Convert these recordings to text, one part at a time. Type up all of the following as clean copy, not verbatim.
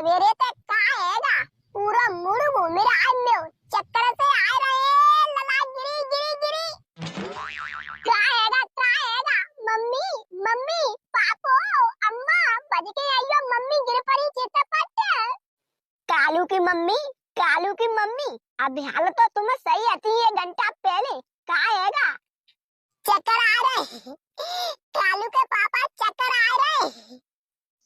सवेरे तक का हैगा पूरा मुड़ घूम रहा में चक्कर से आ रहे लला गिरी गिरी गिरी का हैगा मम्मी मम्मी पापो अम्मा बज के आइयो मम्मी गिर पड़ी चितपट कालू की मम्मी अभी हाल तो तुम्हें सही आती है घंटा पहले का हैगा चक्कर आ रहे कालू के पापा चक्कर आ रहे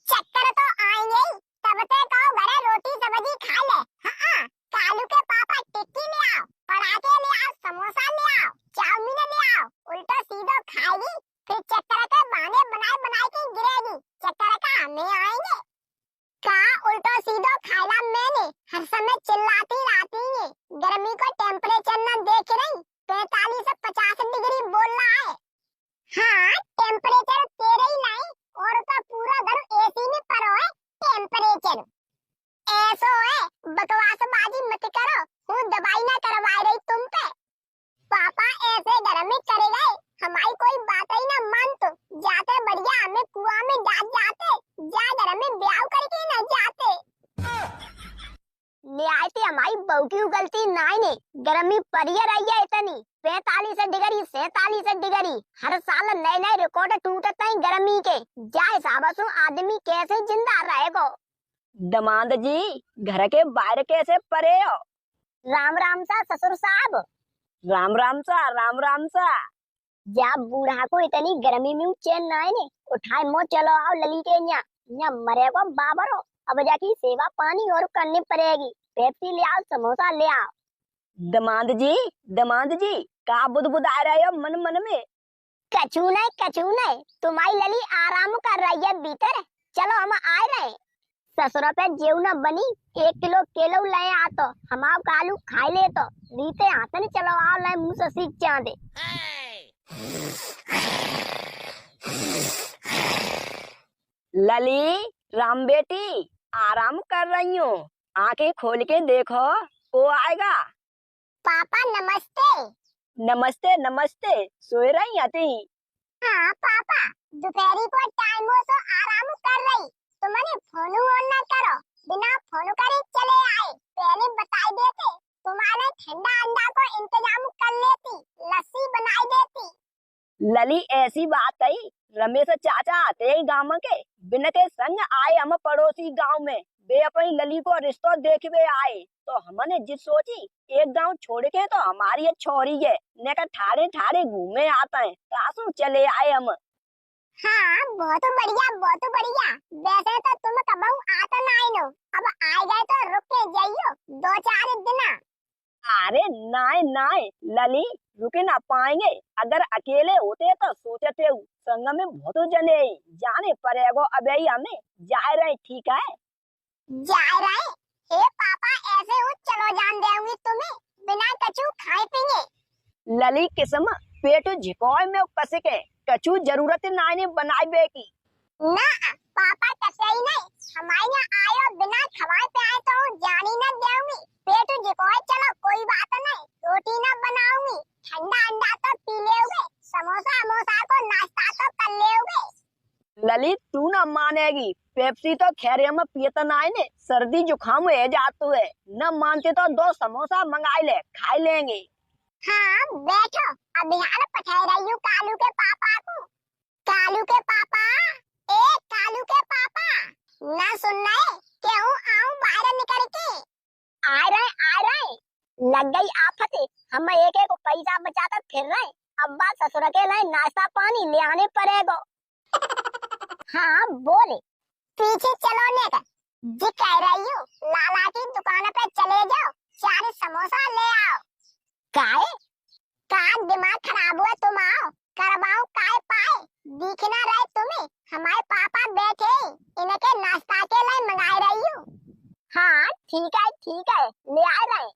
चक्कर तो आएंगे ही तब तक कहो घरे रोटी सब्जी खा ले हाँ कालू के पापा टिक्की ले आओ पराठे ले आओ समोसा ले आओ चाउमीन ले आओ उल्टा सीधा खाएगी फिर चक्कर के बहाने बनाए बनाए के गिरेगी चक्कर का हमें आएंगे का उल्टा सीधा खाएगा मैंने हर समय चिल्लाती रहती है गर्मी को टेम्परेचर न देख रही 45 से 50 डिग्री बोल रहा है हाँ टेम्परेचर तेरे ही नहीं और का पूरा घर एसी में पड़ो है टेम्परेचर ऐसो है बकवासबाजी मत करो हूँ दवाई ना करवा रही तुम पे पापा ऐसे घर में करे गए हमारी कोई बात ही ना मान तो जाते बढ़िया हमें कुआं में डाल जाते जा घर में ब्याह करके न जाते ले आए थे हमारी बहू की गलती नहीं ने गर्मी पड़ी रही है इतनी 45 डिग्री 47 डिग्री हर साल नए नए रिकॉर्ड टूटते हैं गर्मी के जाए साबसों आदमी कैसे जिंदा रहेगा दमाद जी घर के बाहर कैसे परे हो राम राम सा ससुर साहब राम राम सा जा बूढ़ा को इतनी गर्मी में चैन ना है ने उठाए मो चलो आओ लली के यहाँ मरेगा बाबरो अब जाके सेवा पानी और करनी पड़ेगी पेप्सी ले आओ समोसा ले आओ दमाद जी का बुद आ रहे हो मन मन में कछू नहीं तुम्हारी लली आराम कर रही है भीतर चलो हम आ रहे ससुरा पे जेव न बनी 1 किलो केलो ले आ तो हम आओ कालू खाई ले तो रीते हाथ नहीं चलो आओ ले मुंह से सीख चांदे लली राम बेटी आराम कर रही हूँ आंखें खोल के देखो वो आएगा पापा नमस्ते नमस्ते सोए रही आती हाँ पापा दोपहरी को टाइम हो तो आराम कर रही तुमने फोन ऑन ना करो बिना फोन करे चले आए पहले बता देते तुम्हारे ठंडा अंडा को इंतजाम कर लेती लस्सी बनाई देती लली ऐसी बात है रमेश चाचा आते ही गांव के बिन के संग आए हम पड़ोसी गांव में वे अपनी लली को रिश्तों देखवे आए तो हमने जिस सोची एक गांव छोड़ के तो हमारी छोरी है ने का ठाड़े ठाड़े घूमे आता है तासू चले आए हम हाँ बहुत बढ़िया वैसे तो तुम कब आता नहीं नो अब आ गए तो रुक के जाइयो 2-4 दिन अरे नाय लली रुके ना पाएंगे अगर अकेले होते तो सोचते संग में बहुत जने जाने पड़ेगो अब हमें जा रहे ठीक है हे पापा ऐसे हो चलो जान देंगी तुम्हें बिना कछु खाए पिए लली किस्म पेट झिकोय में कस के कछु जरूरत नाने बनाए की ना पापा कसे ही नहीं हमारे यहाँ आयो बिना खवाए पे आए तो जानी न देंगी पेट झिकोय चलो कोई बात नहीं रोटी न बनाऊंगी ठंडा अंडा तो पी लेओगे समोसा अमोसा को नाश्ता तो कर लेओगे लली तू ना मानेगी पेप्सी तो खैर हम पियत नाय ने सर्दी जुकाम हो जातू है न मानते तो 2 समोसा मंगाई ले खाई लेंगे हाँ बैठो अभी हाल पठाई रही हूँ कालू के पापा को कालू के पापा कालू के पापा ना सुन रहे क्यों आऊं बाहर निकल के आ रहे लग गई आफत हम एक पैसा बचाकर फिर रहे अब्बा ससुर के लिए नाश्ता पानी ले आने पड़ेगा हाँ बोले पीछे चलो ने जी कह रही हूँ लाला की दुकान पे चले जाओ 4 समोसा ले आओ काहे का दिमाग खराब हुआ तुम आओ करवाओ काय पाए दिख ना रहे तुम्हें हमारे पापा बैठे इनके नाश्ता के लिए मंगा रही हूँ हाँ ठीक है ले आ रहे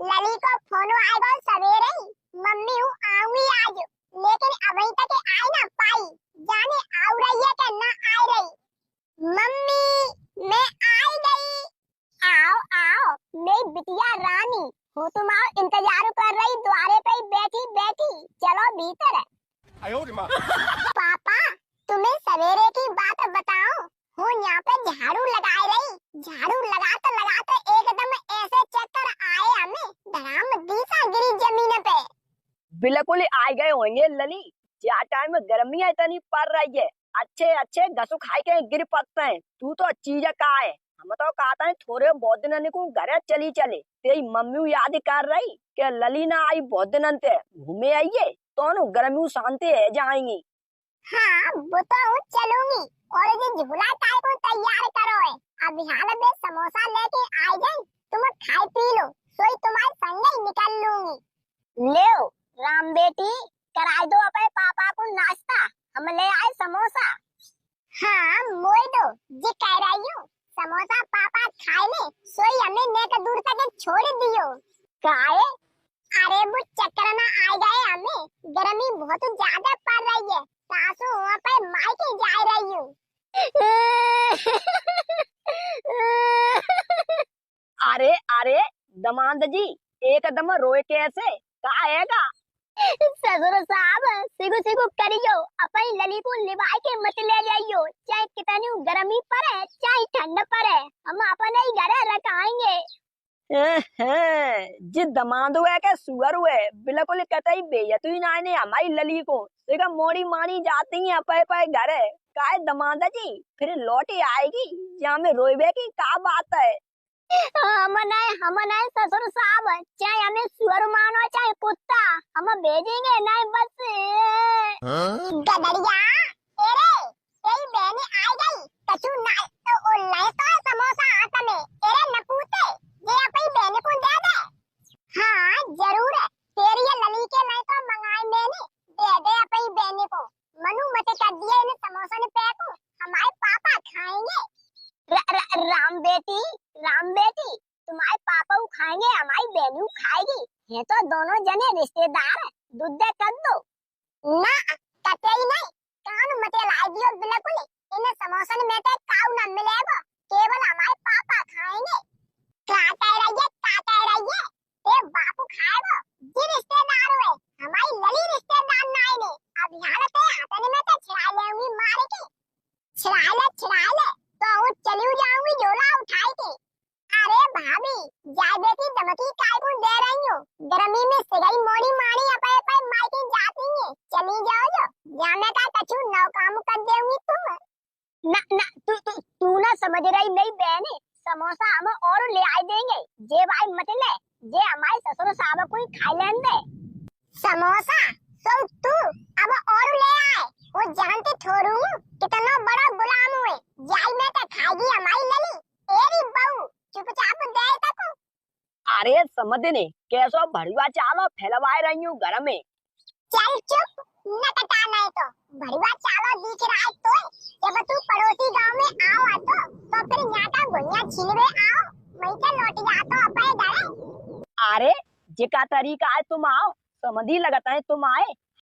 लली को फोन आएगा सवेरे ही मम्मी हूँ आऊंगी आज लेकिन अभी तक आई ना पाई जाने आ रही है कि ना आ रही मम्मी मैं आई गई आओ मेरी बिटिया रानी हूँ तुम आओ इंतजार कर रही द्वारे पे बैठी चलो भीतर पापा तुम्हें सवेरे की बात बताऊं हूँ यहाँ पे झाड़ू लगाए रही, झाड़ू लगाते एकदम ऐसे चक्कर आए हमें, धड़ाम दीसा गिरी जमीन पे। बिल्कुल आ गए होंगे लली, क्या टाइम में गर्मियाँ इतनी पड़ रही है, अच्छे अच्छे घसु खाई के गिर पड़ते हैं। तू तो चीज का है, हम तो कहते हैं थोड़े बहुत दिन को घर चली चले। तेरी मम्मी याद कर रही कि लली ना आई बहुत दिन से, घूमे आइए तो गर्मी शांति है जाएंगी। हाँ वो तो हूँ चलूंगी, और ये झूला काय को तैयार करो है, अब यहाँ पे समोसा लेके आ जाए, तुम खाई पी लो, सोई तुम्हारे संग ही निकल लूंगी। ले राम बेटी, कराई दो अपने पापा को नाश्ता, हम ले आए समोसा। हाँ मोई दो, जी कह रही हूँ समोसा पापा खाए ले, सोई हमें नेक दूर तक छोड़ दियो। काहे? अरे वो चक्कर ना आ गए हमें, गर्मी बहुत ज्यादा पड़ रही है, सासू वहाँ पे मायके जा रही हूँ। अरे अरे दमाद जी, एकदम रोए कैसे, का आएगा? ससुर साहब सिगु सिगु करियो, अपनी लली को लिवाई के मत ले जाइयो, चाहे कितनी गर्मी पड़े चाहे ठंड पड़े, हम अपने ही घर रखाएंगे। जी दमाद हुआ के सुअर हुए, बिल्कुल कतई बेयत ही ना ने हमारी लली को, सिर्फ मोड़ी मानी जाती है पे पे घर है। काय दमाद जी फिर लौटी आएगी, यहाँ में रोइबे की का बात है? हम नहीं ससुर साहब, चाहे हमें सुअर मानो चाहे कुत्ता, हम भेजेंगे नहीं बस। गदरिया, एरे, तेरी बहनी आ गई, कछु ना ओ ले तो समोसा हाथ में, एरे नपूते, ये अपनी बहन को दे दे। हाँ जरूर है, तेरी ये लली के नहीं तो मंगाए मैंने, दे दे अपनी बहन को, मनु मत कर दिए इन समोसा ने पे को, हमारे पापा खाएंगे। राम बेटी तुम्हारे पापा खाएंगे, हमारी बहनू खाएगी, ये तो दोनों जने रिश्तेदार हैं, दूध दे कर दो। ना कते ही नहीं, कान मते लाई दियो बिल्कुल, इन समोसन में तो काऊ ना मिलेगा, केवल हमारे पापा खाएंगे। क्या कह रही है, ये बापू खाएगा, जी रिश्तेदार हुए, हमारी लली रिश्तेदार ना ने, अब यहाँ पे हाथन में तो छिड़ा लेंगी मार के, छिड़ा ले तो वो चली जाऊंगी झोला उठाई के। अरे भाभी, जाए बेटी दमकी काय को दे रही हो, गर्मी में सिगई मोड़ी मारी अपने पे मायके जाती है, चली जाओ जो, जाने का कछु नौ काम कर देंगी तुम। ना तू ना समझ रही मेरी बहन, समोसा हम और ले आए देंगे, जे भाई मत ले, जे हमारे ससुर साहब को ही खा लेन दे। समोसा सो तू अब और ले आए, वो जानते थोड़ू कितना बड़ा गुलाम हुए, जाई में तो खाएगी हमारी लली, एरी बहू चुपचाप दे तक। अरे समझ ने कैसो भड़ुआ चालो फैलवाए रही हूँ घर में। चल चुप, न कटा नहीं तो भड़ुआ चालो दिख रहा है तो, जब तू पड़ोसी गांव में आओ तो फिर यहाँ का गुनिया छीनवे आओ, वहीं से लौट जातो अपने घर। अरे जिका तरीका है तुम आओ, समझी लगता है तुम आए,